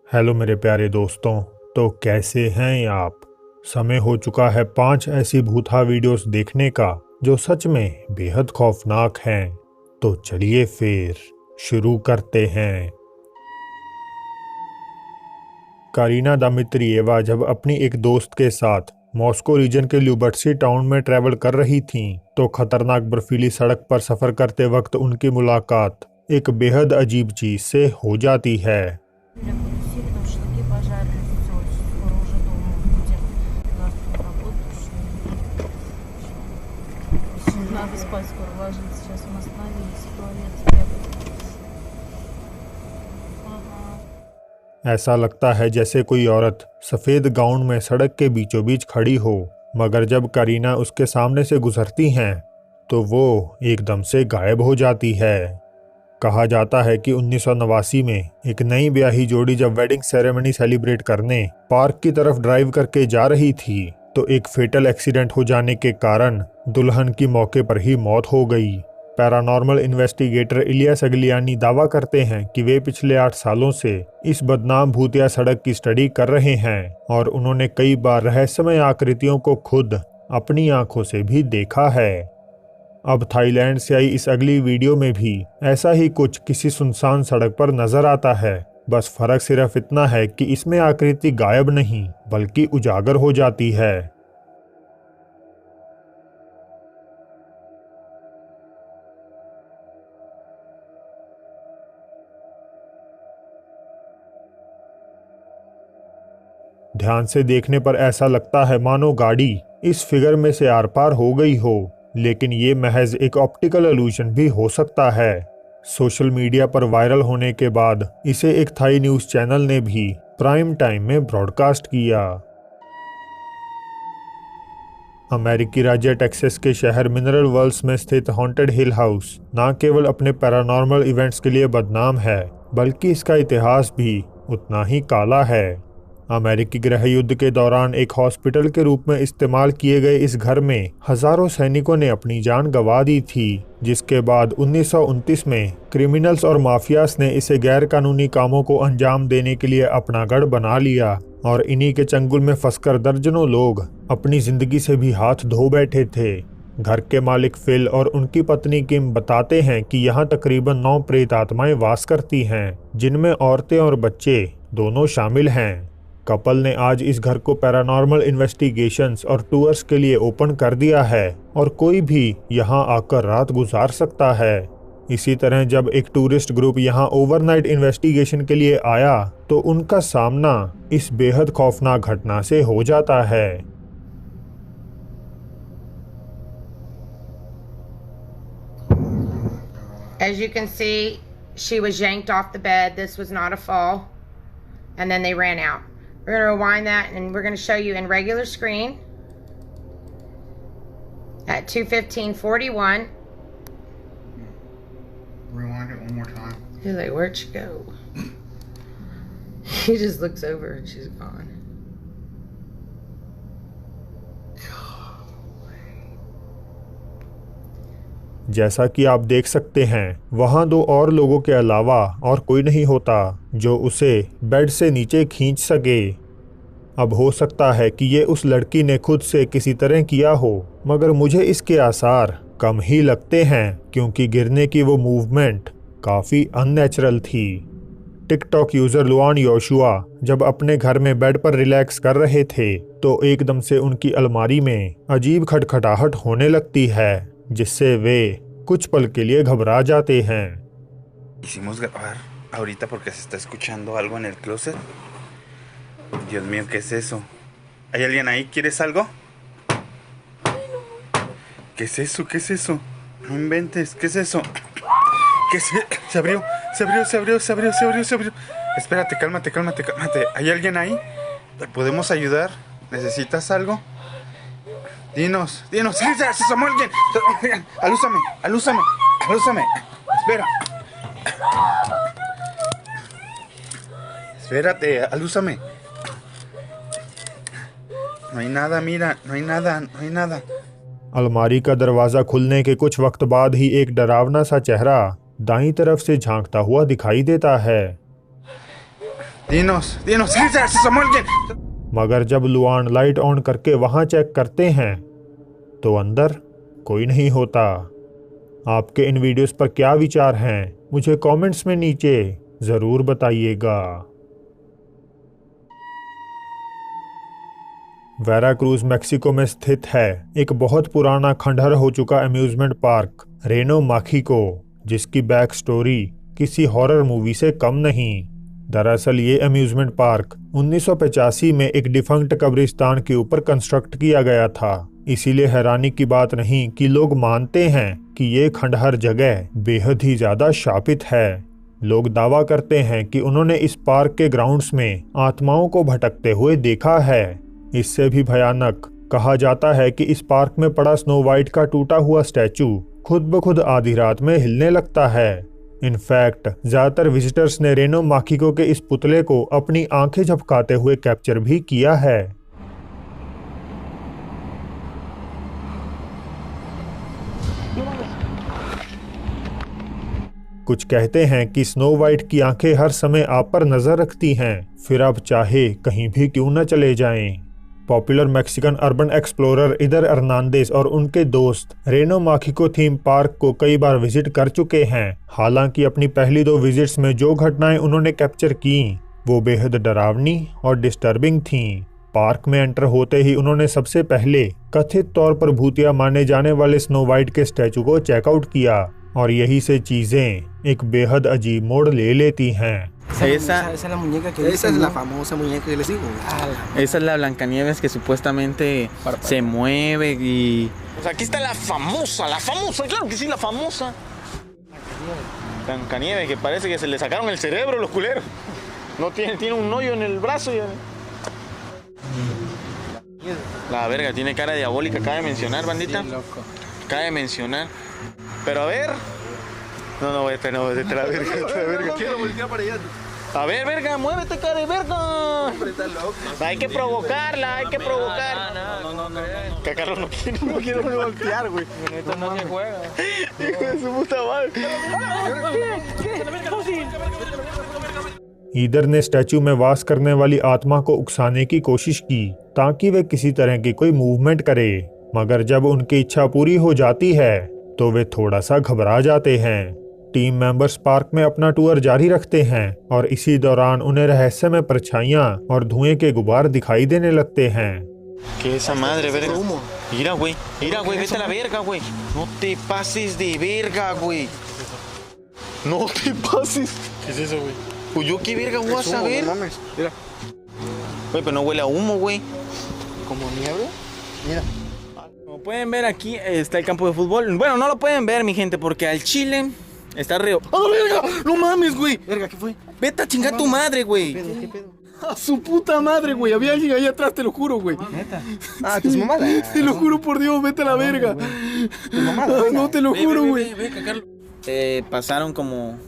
Hello मेरे प्यारे दोस्तों। तो कैसे हैं आप? समय हो चुका है 5 ऐसी भूतहा वीडियोस देखने का जो सच में बेहद खौफनाक हैं। तो चलिए फिर शुरू करते हैं। कारीना दामित्रिएवा जब अपनी एक दोस्त के साथ मॉस्को रीजन के ल्यूबर्ट्सी टाउन में ट्रैवल कर रही थीं, तो खतरनाक बर्फीली सड़क पर सफ़र करते वक्त उनकी मुलाकात एक बेहद अजीब चीज़ से हो जाती है। Я буду сильно в шаге пожарных все, скоро уже дома будем. Завтра на работу шли. Надо спать, скоро ложиться. Сейчас мы остановились в туалет. Ага. ऐसा लगता है जैसे कोई औरत सफ़ेद गाउन में सड़क के बीचों बीच खड़ी हो, मगर जब करीना उसके सामने से गुजरती हैं तो वो एकदम से गायब हो जाती है। कहा जाता है कि 1989 में एक नई ब्याही जोड़ी जब वेडिंग सेरेमनी सेलिब्रेट करने पार्क की तरफ ड्राइव करके जा रही थी, तो एक फेटल एक्सीडेंट हो जाने के कारण दुल्हन की मौके पर ही मौत हो गई। पैरानॉर्मल इन्वेस्टिगेटर इलियास अगलियानी दावा करते हैं कि वे पिछले 8 सालों से इस बदनाम भूतिया सड़क की स्टडी कर रहे हैं और उन्होंने कई बार रहस्यमय आकृतियों को खुद अपनी आंखों से भी देखा है। अब थाईलैंड से आई इस अगली वीडियो में भी ऐसा ही कुछ किसी सुनसान सड़क पर नजर आता है। बस फर्क सिर्फ इतना है कि इसमें आकृति गायब नहीं बल्कि उजागर हो जाती है। ध्यान से देखने पर ऐसा लगता है मानो गाड़ी इस फिगर में से आर पार हो गई हो, लेकिन ये महज एक ऑप्टिकल इल्यूजन भी हो सकता है। सोशल मीडिया पर वायरल होने के बाद इसे एक थाई न्यूज़ चैनल ने भी प्राइम टाइम में ब्रॉडकास्ट किया। अमेरिकी राज्य टेक्सास के शहर मिनरल वर्ल्स में स्थित हॉन्टेड हिल हाउस न केवल अपने पैरानॉर्मल इवेंट्स के लिए बदनाम है, बल्कि इसका इतिहास भी उतना ही काला है। अमेरिकी गृह युद्ध के दौरान एक हॉस्पिटल के रूप में इस्तेमाल किए गए इस घर में हजारों सैनिकों ने अपनी जान गंवा दी थी, जिसके बाद 1929 में क्रिमिनल्स और माफियास ने इसे गैर कानूनी कामों को अंजाम देने के लिए अपना गढ़ बना लिया और इन्हीं के चंगुल में फंसकर दर्जनों लोग अपनी जिंदगी से भी हाथ धो बैठे थे। घर के मालिक फिल और उनकी पत्नी किम बताते हैं कि यहाँ तकरीबन 9 प्रेत आत्माएं वास करती हैं, जिनमें औरतें और बच्चे दोनों शामिल हैं। कपल ने आज इस घर को पैरानॉर्मल इन्वेस्टिगेशंस और टूर्स के लिए ओपन कर दिया है और कोई भी यहाँ आकर रात गुजार सकता है। इसी तरह जब एक टूरिस्ट ग्रुप यहाँ ओवरनाइट इन्वेस्टिगेशन के लिए आया तो उनका सामना इस बेहद खौफनाक घटना से हो जाता है। As you can see, she was yanked off the bed. This was not a fall. And then they ran out. We're going to rewind that and we're going to show you in regular screen at 2:15:41. Rewind it one more time. He's like, where'd she go? He just looks over and she's gone. जैसा कि आप देख सकते हैं, वहाँ 2 और लोगों के अलावा और कोई नहीं होता जो उसे बेड से नीचे खींच सके। अब हो सकता है कि ये उस लड़की ने खुद से किसी तरह किया हो, मगर मुझे इसके आसार कम ही लगते हैं क्योंकि गिरने की वो मूवमेंट काफ़ी अननेचुरल थी। टिकटॉक यूज़र लुआन योशुआ जब अपने घर में बेड पर रिलैक्स कर रहे थे तो एकदम से उनकी अलमारी में अजीब खटखटाहट होने लगती है, जिससे वे कुछ पल के लिए घबरा जाते हैं। Quisimos grabar ahorita porque se está escuchando algo en el closet. Dios mío, ¿qué es eso? ¿Hay alguien ahí? ¿Quieres algo? ¿Qué es eso? ¿Qué es eso? No inventes, ¿qué es eso? ¿Qué es? Se abrió, se abrió, se abrió, se abrió, se abrió, se abrió. Espérate, cálmate, cálmate, cálmate. ¿Hay alguien ahí? ¿Te podemos ayudar? ¿Necesitas algo? Dinos, dinos. ¡Sí, se asomó alguien! ¡Alúzame, alúzame, alúzame! Espera. Espérate, alúzame. No hay nada, mira, no hay nada, no hay nada. अलमारी का दरवाज़ा खुलने के कुछ वक्त बाद ही एक डरावना सा चेहरा दाईं तरफ से झांकता हुआ दिखाई देता है। Dinos, se asomó alguien. मगर जब लुआन लाइट ऑन करके वहां चेक करते हैं तो अंदर कोई नहीं होता। आपके इन वीडियोस पर क्या विचार हैं मुझे कमेंट्स में नीचे ज़रूर बताइएगा। वेराक्रूज मेक्सिको में स्थित है एक बहुत पुराना खंडहर हो चुका अम्यूज़मेंट पार्क रेनो माखिको, जिसकी बैक स्टोरी किसी हॉरर मूवी से कम नहीं। दरअसल ये अम्यूज़मेंट पार्क 1985 में एक डिफंक्ट कब्रिस्तान के ऊपर कंस्ट्रक्ट किया गया था। इसीलिए हैरानी की बात नहीं कि लोग मानते हैं कि ये खंडहर जगह बेहद ही ज़्यादा शापित है। लोग दावा करते हैं कि उन्होंने इस पार्क के ग्राउंड्स में आत्माओं को भटकते हुए देखा है। इससे भी भयानक कहा जाता है कि इस पार्क में पड़ा स्नो वाइट का टूटा हुआ स्टैचू खुद ब खुद आधी रात में हिलने लगता है। इनफैक्ट ज़्यादातर विजिटर्स ने रेनो माखिको के इस पुतले को अपनी आंखें झपकाते हुए कैप्चर भी किया है। कुछ कहते हैं कि स्नो वाइट की आंखें हर समय आप पर नजर रखती हैं, फिर आप चाहे कहीं भी क्यों न चले जाएं। पॉपुलर मैक्सिकन अर्बन एक्सप्लोरर इदर अर्नांडेस और उनके दोस्त रेनो माखिको थीम पार्क को कई बार विजिट कर चुके हैं। हालांकि अपनी पहली 2 विजिट्स में जो घटनाएं उन्होंने कैप्चर की वो बेहद डरावनी और डिस्टर्बिंग थीं। पार्क में एंटर होते ही उन्होंने सबसे पहले कथित तौर पर भूतिया माने जाने वाले स्नो वाइट के स्टैचू को चेकआउट किया और यही से चीजें एक बेहद अजीब मोड़ ले लेती हैं। Esa es la muñeca que esa es la famosa muñeca que les digo. Esa es la Blancanieves que supuestamente se mueve y... O sea, aquí está la famosa, claro que sí, la famosa. Blancanieves, que parece que se le sacaron el cerebro los culeros. No tiene un hoyo en el brazo. La verga, tiene cara diabólica, cabe mencionar, bandita. Cabe mencionar. Pero a ver... No, vete la verga. Quiero voltear para allá. A ver, verga, muévete, cara de verga. Hombre, está loco. Hay que provocarla, hay que provocar. No. Que Carlos no quiere voltear, güey. Esto no se juega. Hijo de su puta madre. Either ने statue में वास करने वाली आत्मा को उकसाने की कोशिश की ताकि वे किसी तरह की कोई मूवमेंट करे, मगर जब उनकी इच्छा पूरी हो जाती है तो वे थोड़ा सा घबरा जाते हैं। टीम मेंबर्स पार्क में अपना टूर जारी रखते हैं और इसी दौरान उन्हें रहस्यमय परछाइयां और धुएं के गुबार दिखाई देने लगते हैं। Que esa madre, verga. Mira, güey, vete a la verga, güey. No te pases de verga, güey. No te pases. ¿Qué es eso, güey? Pues yo qué verga voy a saber. No mames, mira. Güey, pero no huele a humo, güey. ¿Como niebla? Mira. Como pueden ver, aquí está el campo de fútbol. Bueno, no lo pueden ver, mi gente, porque al chile está reo. ¡Ah, verga! ¡No mames, güey! Verga, ¿qué fue? Vete a chingar tu madre, güey. ¿Qué pedo? A su puta madre, güey. Había alguien ahí atrás, te lo juro, güey. ¿Neta? Ah, tus mamadas. Te lo juro por Dios, vete a la verga. Tu mamada. No, te lo juro, güey. Ve, Pasaron como...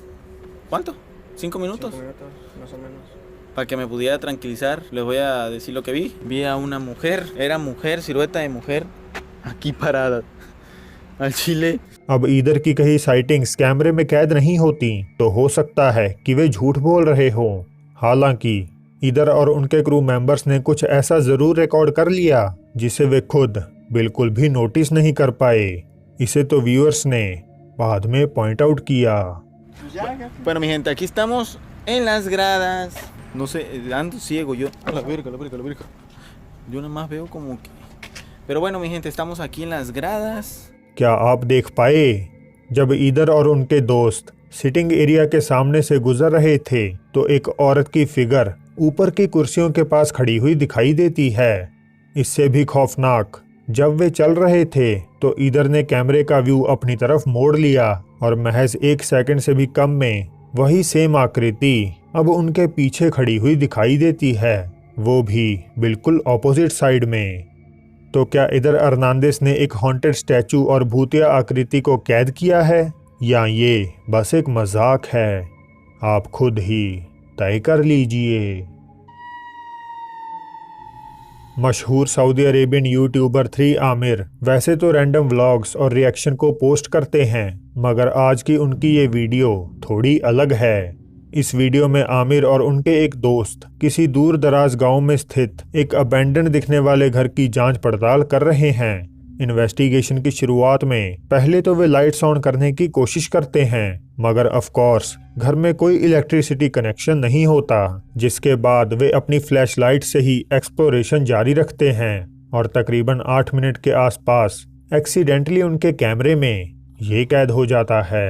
¿Cuánto? 5 minutos. 5 minutos, más o menos. Para que me pudiera tranquilizar, les voy a decir lo que vi. Vi a una mujer, era mujer, silueta de mujer, aquí parada. al chile। अब either की कही sightings कैमरे में कैद नहीं होती तो हो सकता है कि वे झूठ बोल रहे हों। हालांकि ईदर और उनके क्रू मेंबर्स ने कुछ ऐसा जरूर रिकॉर्ड कर लिया जिसे वे खुद बिल्कुल भी नोटिस नहीं कर पाए। इसे तो व्यूअर्स ने बाद में पॉइंट आउट किया। Bueno, mi gente, aquí estamos en las gradas. No sé, ando ciego yo. A la verga. Yo nada más veo como que... Pero bueno, mi gente, estamos aquí en las gradas. क्या आप देख पाए? जब either और उनके दोस्त sitting area के सामने से गुजर रहे थे तो एक औरत की फिगर ऊपर की कुर्सियों के पास खड़ी हुई दिखाई देती है। इससे भी खौफनाक, जब वे चल रहे थे तो ईदर ने कैमरे का व्यू अपनी तरफ मोड़ लिया और महज 1 सेकंड से भी कम में वही सेम आकृति अब उनके पीछे खड़ी हुई दिखाई देती है, वो भी बिल्कुल ऑपोजिट साइड में। तो क्या इधर अर्नांडेस ने एक हॉन्टेड स्टैचू और भूतिया आकृति को कैद किया है या ये बस एक मजाक है? आप खुद ही तय कर लीजिए। मशहूर सऊदी अरेबियन यूट्यूबर 3 आमिर वैसे तो रैंडम व्लॉग्स और रिएक्शन को पोस्ट करते हैं, मगर आज की उनकी ये वीडियो थोड़ी अलग है। इस वीडियो में आमिर और उनके एक दोस्त किसी दूर दराज गांव में स्थित एक अबैंडन दिखने वाले घर की जांच पड़ताल कर रहे हैं। इन्वेस्टिगेशन की शुरुआत में पहले तो वे लाइट्स ऑन करने की कोशिश करते हैं, मगर ऑफ कोर्स घर में कोई इलेक्ट्रिसिटी कनेक्शन नहीं होता, जिसके बाद वे अपनी फ्लैशलाइट से ही एक्सप्लोरेशन जारी रखते हैं और तकरीबन 8 मिनट के आसपास एक्सीडेंटली उनके कैमरे में ये कैद हो जाता है।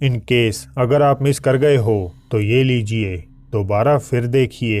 इन केस अगर आप मिस कर गए हो तो ये लीजिए, दोबारा फिर देखिए।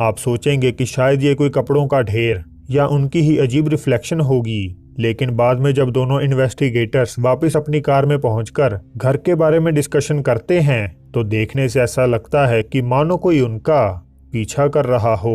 आप सोचेंगे कि शायद ये कोई कपड़ों का ढेर या उनकी ही अजीब रिफ्लेक्शन होगी, लेकिन बाद में जब दोनों इन्वेस्टिगेटर्स वापस अपनी कार में पहुंचकर घर के बारे में डिस्कशन करते हैं तो देखने से ऐसा लगता है कि मानो कोई उनका पीछा कर रहा हो।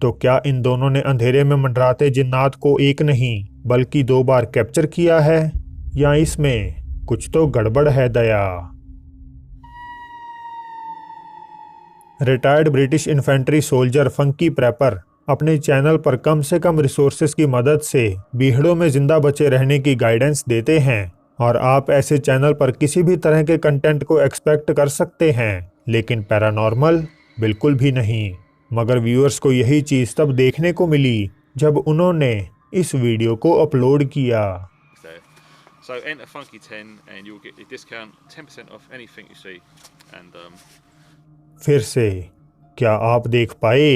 तो क्या इन दोनों ने अंधेरे में मंडराते जिन्नात को एक नहीं बल्कि 2 बार कैप्चर किया है, या इसमें कुछ तो गड़बड़ है दया। Retired British infantry soldier funky prepper अपने चैनल पर कम से कम रिसोर्सेज की मदद से बीहड़ों में जिंदा बचे रहने की गाइडेंस देते हैं, और आप ऐसे चैनल पर किसी भी तरह के कंटेंट को एक्सपेक्ट कर सकते हैं, लेकिन पैरानॉर्मल बिल्कुल भी नहीं। मगर व्यूअर्स को यही चीज़ तब देखने को मिली जब उन्होंने इस वीडियो को अपलोड किया। So enter Funky10 and you'll get a discount 10% off anything you see. And फिर से क्या आप देख पाए?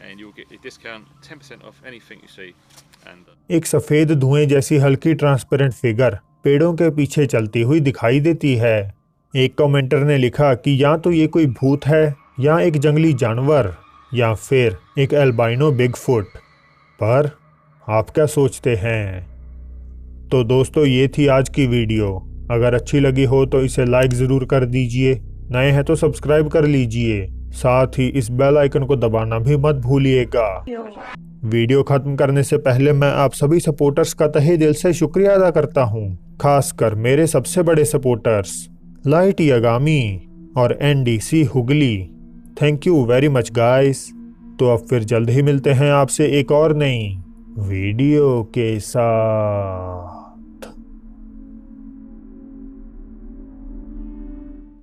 and you'll get a discount 10% off anything you see. And एक सफ़ेद धुएं जैसी हल्की ट्रांसपेरेंट फिगर पेड़ों के पीछे चलती हुई दिखाई देती है। एक कमेंटर ने लिखा कि या तो ये कोई भूत है, या एक जंगली जानवर, या फिर एक एल्बाइनो बिगफुट। पर आप क्या सोचते हैं? तो दोस्तों, ये थी आज की वीडियो। अगर अच्छी लगी हो तो इसे लाइक ज़रूर कर दीजिए, नए हैं तो सब्सक्राइब कर लीजिए, साथ ही इस बेल आइकन को दबाना भी मत भूलिएगा। वीडियो खत्म करने से पहले मैं आप सभी सपोर्टर्स का तहे दिल से शुक्रिया अदा करता हूँ, खासकर मेरे सबसे बड़े सपोर्टर्स लाइट यागामी और NDC Hooghly. Thank you very much guys. तो अब फिर जल्द ही मिलते हैं आपसे एक और नई वीडियो के साथ।